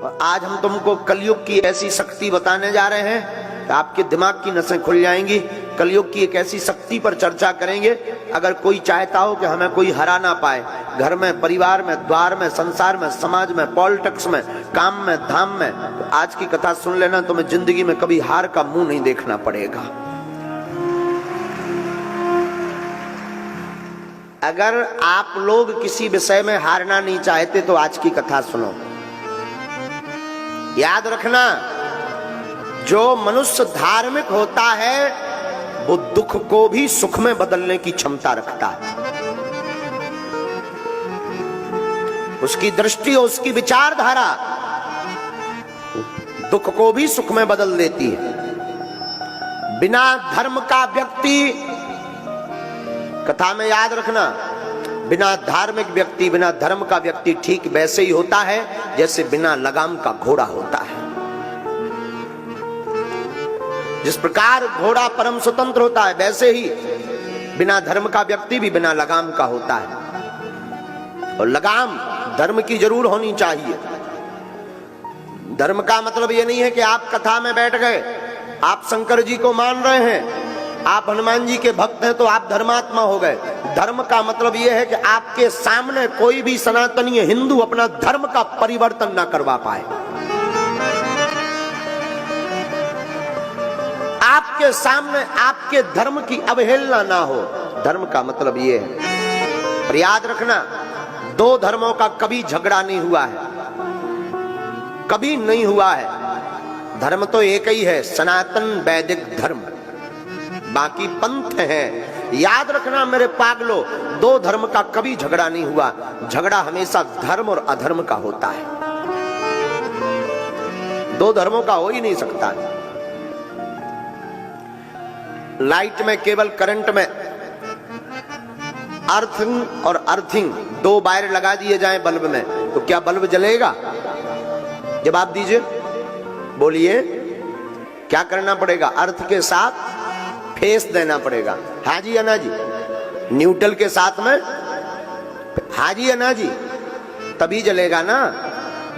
और आज हम तुमको कलयुग की ऐसी शक्ति बताने जा रहे हैं कि आपके दिमाग की नसें खुल जाएंगी। कलयुग की एक ऐसी शक्ति पर चर्चा करेंगे, अगर कोई चाहता हो कि हमें कोई हरा ना पाए, घर में, परिवार में, द्वार में, संसार में, समाज में, पॉलिटिक्स में, काम में, धाम में, तो आज की कथा सुन लेना, तुम्हें जिंदगी में कभी हार का मुंह नहीं देखना पड़ेगा। अगर आप लोग किसी विषय में हारना नहीं चाहते तो आज की कथा सुनो। याद रखना, जो मनुष्य धार्मिक होता है वो दुख को भी सुख में बदलने की क्षमता रखता है। उसकी दृष्टि, उसकी विचारधारा दुख को भी सुख में बदल देती है। बिना धर्म का व्यक्ति, कथा में याद रखना, बिना धार्मिक व्यक्ति, बिना धर्म का व्यक्ति ठीक वैसे ही होता है जैसे बिना लगाम का घोड़ा होता है। जिस प्रकार घोड़ा परम स्वतंत्र होता है, वैसे ही बिना धर्म का व्यक्ति भी बिना लगाम का होता है। और लगाम धर्म की जरूर होनी चाहिए। धर्म का मतलब ये नहीं है कि आप कथा में बैठ गए, आप शंकर जी को मान रहे हैं, आप हनुमान जी के भक्त हैं तो आप धर्मात्मा हो गए। धर्म का मतलब यह है कि आपके सामने कोई भी सनातनीय हिंदू अपना धर्म का परिवर्तन ना करवा पाए। आपके सामने आपके धर्म की अवहेलना ना हो। धर्म का मतलब यह है। पर याद रखना, दो धर्मों का कभी झगड़ा नहीं हुआ है, कभी नहीं हुआ है। धर्म तो एक ही है, सनातन वैदिक धर्म, बाकी पंथ है। याद रखना मेरे पागलो, दो धर्म का कभी झगड़ा नहीं हुआ। झगड़ा हमेशा धर्म और अधर्म का होता है। दो धर्मों का हो ही नहीं सकता। लाइट में, केबल करंट में अर्थिंग और अर्थिंग दो वायर लगा दिए जाएं बल्ब में, तो क्या बल्ब जलेगा? जवाब दीजिए, बोलिए, क्या करना पड़ेगा? अर्थ के साथ फेस देना पड़ेगा। हाँ जी अन्ना जी। न्यूट्रल के साथ में हाँ जी अन्ना जी, तभी जलेगा ना।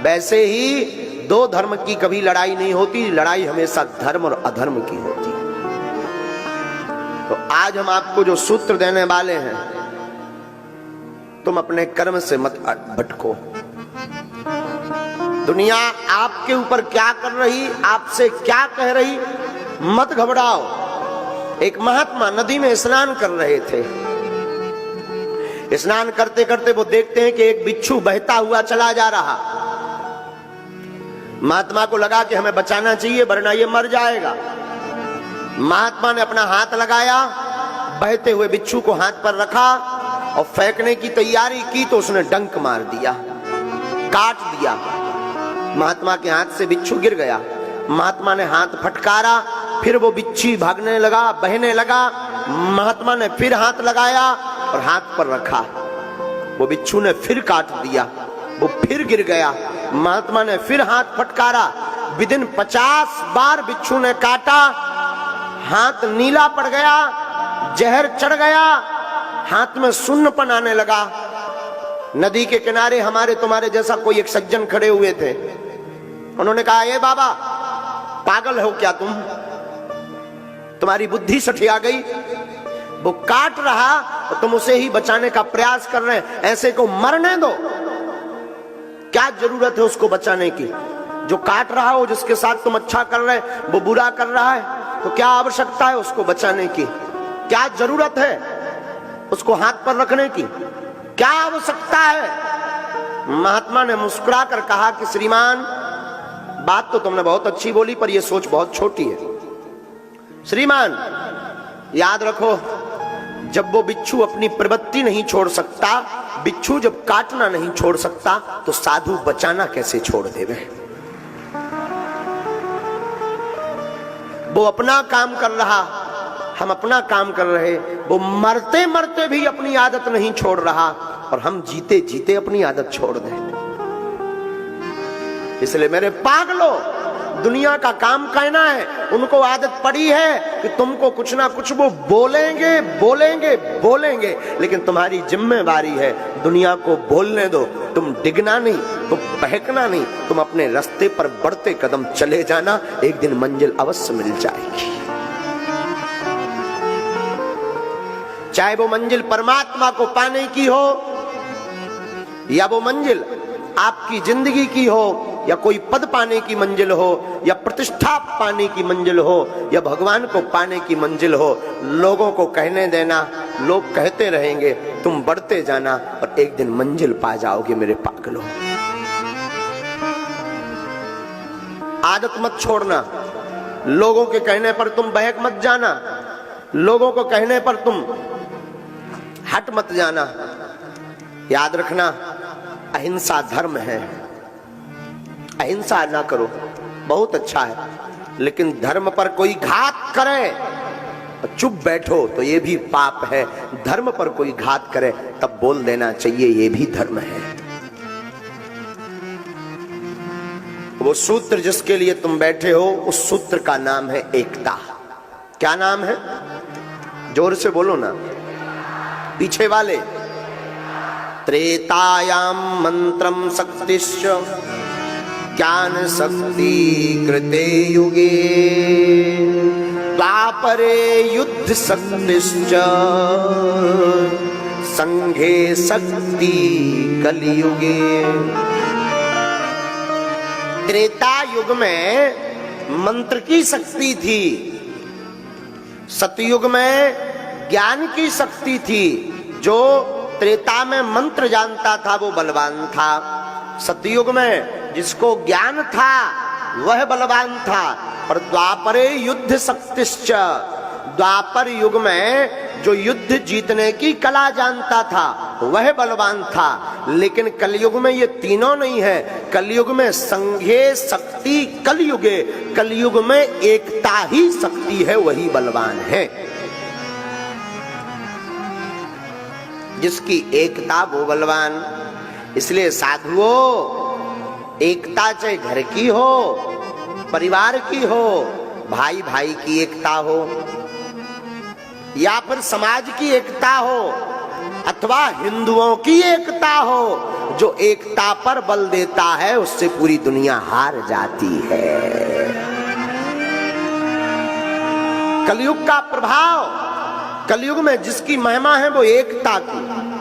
वैसे ही दो धर्म की कभी लड़ाई नहीं होती, लड़ाई हमेशा धर्म और अधर्म की होती है। तो आज हम आपको जो सूत्र देने वाले हैं, तुम अपने कर्म से मत भटको। दुनिया आपके ऊपर क्या कर रही, आपसे क्या कह रही, मत घबराओ। एक महात्मा नदी में स्नान कर रहे थे। स्नान करते करते वो देखते हैं कि एक बिच्छू बहता हुआ चला जा रहा। महात्मा को लगा कि हमें बचाना चाहिए वरना ये मर जाएगा। महात्मा ने अपना हाथ लगाया, बहते हुए बिच्छू को हाथ पर रखा और फेंकने की तैयारी की तो उसने डंक मार दिया, काट दिया। महात्मा के हाथ से बिच्छू गिर गया। महात्मा ने हाथ फटकारा, फिर वो बिच्छू भागने लगा, बहने लगा। महात्मा ने फिर हाथ लगाया और हाथ पर रखा, वो बिच्छू ने फिर काट दिया, वो फिर गिर गया। महात्मा ने फिर हाथ फटकारा, विदिन 50 बार बिच्छू ने काटा, हाथ नीला पड़ गया, जहर चढ़ गया, हाथ में सुन्नपन आने लगा। नदी के किनारे हमारे तुम्हारे जैसा कोई एक सज्जन खड़े हुए थे। उन्होंने कहा, ए बाबा, पागल हो क्या तुम? तुम्हारी बुद्धि सठिया गई? वो काट रहा और तुम उसे ही बचाने का प्रयास कर रहे हैं, ऐसे को मरने दो। क्या जरूरत है उसको बचाने की? जो काट रहा हो, जिसके साथ तुम अच्छा कर रहे हैं, वो बुरा कर रहा है, तो क्या आवश्यकता है उसको बचाने की? क्या जरूरत है उसको हाथ पर रखने की? क्या आवश्यकता है? महात्मा ने मुस्कुरा कर कहा कि श्रीमान, बात तो तुमने बहुत अच्छी बोली पर यह सोच बहुत छोटी है। श्रीमान, याद रखो, जब वो बिच्छू अपनी प्रवृत्ति नहीं छोड़ सकता, बिच्छू जब काटना नहीं छोड़ सकता, तो साधु बचाना कैसे छोड़ देवे? वो अपना काम कर रहा, हम अपना काम कर रहे। वो मरते मरते भी अपनी आदत नहीं छोड़ रहा और हम जीते जीते अपनी आदत छोड़ दें। इसलिए मेरे पागलों, दुनिया का काम कहना है। उनको आदत पड़ी है कि तुमको कुछ ना कुछ वो बोलेंगे बोलेंगे बोलेंगे, लेकिन तुम्हारी जिम्मेवारी है दुनिया को बोलने दो। तुम डिगना नहीं, तुम बहकना नहीं, तुम अपने रास्ते पर बढ़ते कदम चले जाना, एक दिन मंजिल अवश्य मिल जाएगी। चाहे वो मंजिल परमात्मा को पाने की हो, या वो मंजिल आपकी जिंदगी की हो, या कोई पद पाने की मंजिल हो, या प्रतिष्ठा पाने की मंजिल हो, या भगवान को पाने की मंजिल हो, लोगों को कहने देना। लोग कहते रहेंगे, तुम बढ़ते जाना और एक दिन मंजिल पा जाओगे मेरे पागलों। आदत मत छोड़ना, लोगों के कहने पर तुम बहक मत जाना, लोगों को कहने पर तुम हट मत जाना। याद रखना, अहिंसा धर्म है। अहिंसा ना करो, बहुत अच्छा है, लेकिन धर्म पर कोई घात करे और चुप बैठो तो ये भी पाप है। धर्म पर कोई घात करे तब बोल देना चाहिए, ये भी धर्म है। वो सूत्र जिसके लिए तुम बैठे हो, उस सूत्र का नाम है एकता। क्या नाम है? जोर से बोलो ना, पीछे वाले। त्रेतायाम मंत्रम शक्तिश्च ज्ञान शक्ति कृते युगे, द्वापरे युद्ध शक्तिश्च संघे शक्ति कलियुगे। त्रेता युग में मंत्र की शक्ति थी, सतयुग में ज्ञान की शक्ति थी। जो त्रेता में मंत्र जानता था वो बलवान था, सतयुग में जिसको ज्ञान था वह बलवान था। पर द्वापरे युद्ध शक्तिश्च, द्वापर युग में जो युद्ध जीतने की कला जानता था वह बलवान था। लेकिन कलयुग में ये तीनों नहीं है। कलयुग में संघे शक्ति कलयुगे, कलयुग में एकता ही शक्ति है, वही बलवान है। जिसकी एकता वो बलवान। इसलिए साधुओं, एकता चाहे घर की हो, परिवार की हो, भाई भाई की एकता हो, या फिर समाज की एकता हो, अथवा हिंदुओं की एकता हो, जो एकता पर बल देता है उससे पूरी दुनिया हार जाती है। कलयुग का प्रभाव, कलयुग में जिसकी महिमा है वो एकता की।